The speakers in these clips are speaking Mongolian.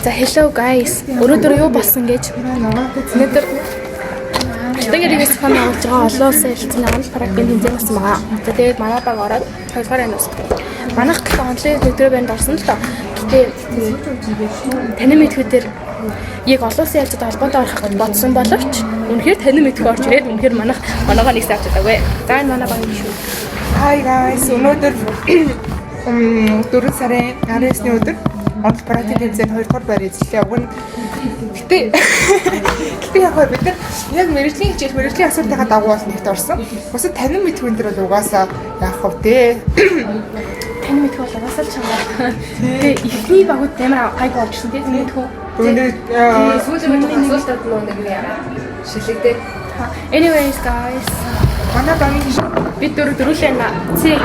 За hello guys. Өнөөдөр юу болсон гэж өнөөдөр тэгээд фан авч байгаа олоос хэлсэн амал практикийн хэмжээ болсон байгаа. За тэгээд манай баг ороод 2 дугаар ануус. Манайх гэхээ онлайн өдрөө банд орсон л доо. Гэтэ танин мэдхүүдээр яг олоос яаж холбоотой орох гэж бодсон боловч үнэхээр танин мэдхүү орж ирээд үнэхээр манайгаа нэг сарч байгаагүй. За энэ манай баг шүү. Hi guys. Өнөөдөр 4 сарын 19-ний өдөр онл практик хэмжээ 2 дугаар байр эзлээ. Уг нь гэтээ яг бид нар яг мэрэгжлийн хичээл мэрэгжлийн асуудлынхаа дагуу бол нэгт орсон. Бусад танин мэдхүүн дээр бол угаасаа яах вэ те. Танин мэдхүү бол угаасаа л чанга. Тэгээ ихний багууд амар хайг орчихсон те мэдхүү. Сүүлийн асуултад нэг шилэгдээ. Anyways guys. Манай багийн бид дөрүлээ на. Цээ.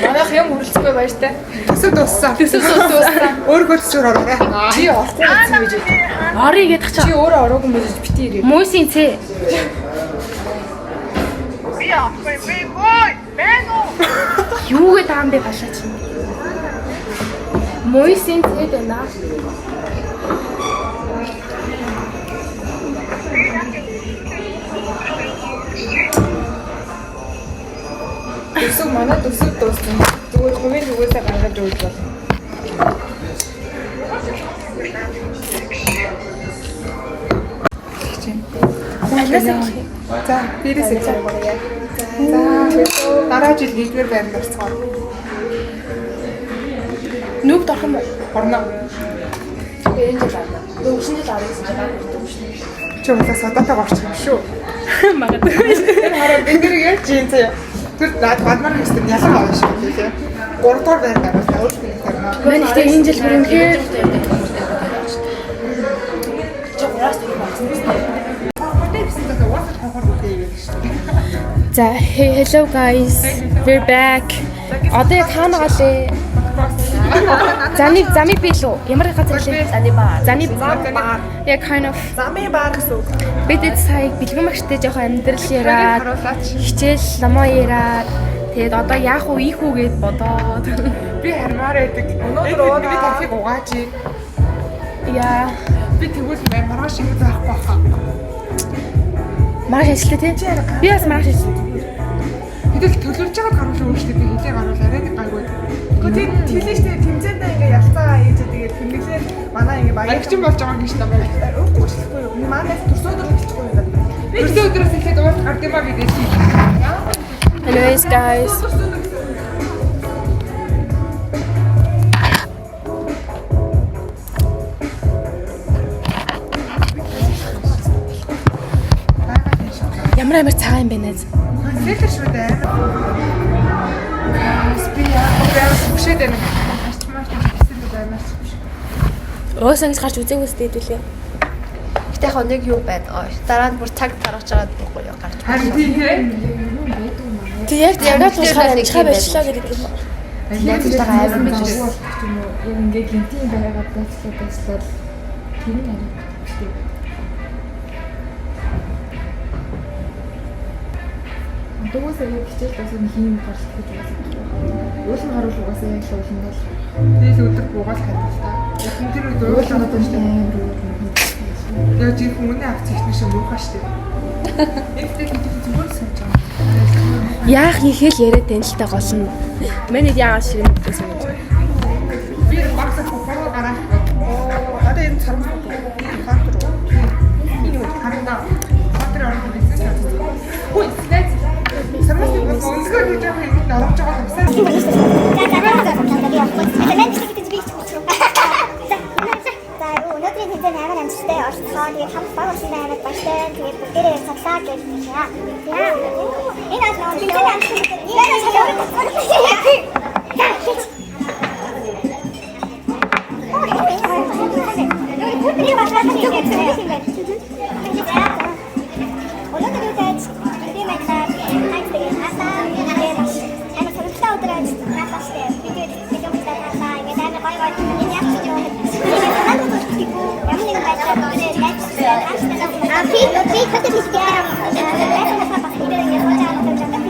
Манайх юм үргэлжлэхгүй баяртай. төсөв дууссан. Өөрөө төсөөр ороо. Чи орохгүй гэсэн гэж. Орё гэдэг Чи өөрөө ороогүй мэж бити ирээ. Мөсийн цээ. Юу гэдэг юм бэ галаач. Мөсийн цээ дэнэ. Төсөв манай төсөв дууссан. Зүгээр хувийн зүгээсээ гаргаж өгч бол. За, бирээсээ. За, дараа жил 1-р байранд орцгоо. Нүгд орох юм уу? Орно. Энэ жил аа. Дөнгөшний жил авах гэсэн жагаад дөнгөшний. Чи удаа содотойгоо орчих юм шүү. Магадгүй. Тэр хараа бид нэр яаж чинь заяа. Тэр бадмар нэстэн ялан авах шүү дээ. 3 дугаар байранд орсон. Өөрөөр хэлбэл Мань ихтэй энэ жил бүрэнхээр Чи гураас төрөх болсон юм байна. За hello guys. We're back. Одоо яг хаана галээ? Зами би лөө. Ямар газар лээ? Зами баар. Яг kind of Зами баар гэсэн үг. бид сая бэлгэн багштай жоохон амьдрал яраад хичээл намаа яраад тэгээд одоо яах вэ ийх үү гэд бодоод Би хармаар байдаг. Өнөөдөр би тархийг угааж. яа Би тэгвэл маргааш ингэ заахгүй баха. маш ажиллаа тий. Би бас маш ажиллаа. Хэдэл төлөвлөж байгаа гаруул өөрчлөлт би хэлээ гаруул арай нэг гайгүй. Гэхдээ тэлээштэй тэмцээндээ ингээ ялцаа хийж тэгээд тэмдэглээ манай ингээ баягчин болж байгаа гэж та байна. Үгүй өчлөхгүй юу. Манай төрсөн өдөр хэлчихгүй юм байна. Би төрсөн өдрөөс эхлээд уурч гардимаа гэдэг чинь. Anyways guys. Ямар цагаан юм бэ нэ? Сэлэр шүү дээ. Би яа бүшээд байна. Ачмаар хийсэн үү баймаас. Өөсөө ингэж гарч үзээгүй сте хэдүүлээ. Гэтэ яг нэг юу байна. Дараа нь бүр цаг тарахж байгаа байхгүй юу гарч. Харин тийм ээ. Тэг яг ягаад туушаар амжихаа байшлаа гэдэг юм. Яг л байгаа аймаг гэж байна. Яг ингээд гинтийн байгаад байцлаад тэр нь арай тийм. Дуусаа яг хичээл дуусна хийм гарч гэж байсан. Уулын харуул угаасаа яг л уулын бол. Тэгэл өдөр буугаал хадгалаа. Яг тэр үед уулын одоо шүү дээ. Яг жин хүмүүний акц ихнэ шиг муухай шүү дээ. Яг тэр зүгээр санаж байгаа. Яах хийхэл яриад тань л та гол нь. Манайд яагаад ширэн гэсэн юм. Би багсаа хураа гараа. Одоо энэ цармаа. Фактор. Энэ харна. Фактор орно гэсэн чинь. Хөөе, нэт. Сармаа онцгой гэж яг ингэ давж байгаа юмсан. Өнөөдрийн тэмцээн амар амжилттай олцоо. Тэгээд хамт баг болсон аймаг баяртай. Тэгээд бүгдээрээ цаглаа гэж байна. Яа. Энэ ажлаа тэмцээн амжилттай. Энэ ажлаа Tapi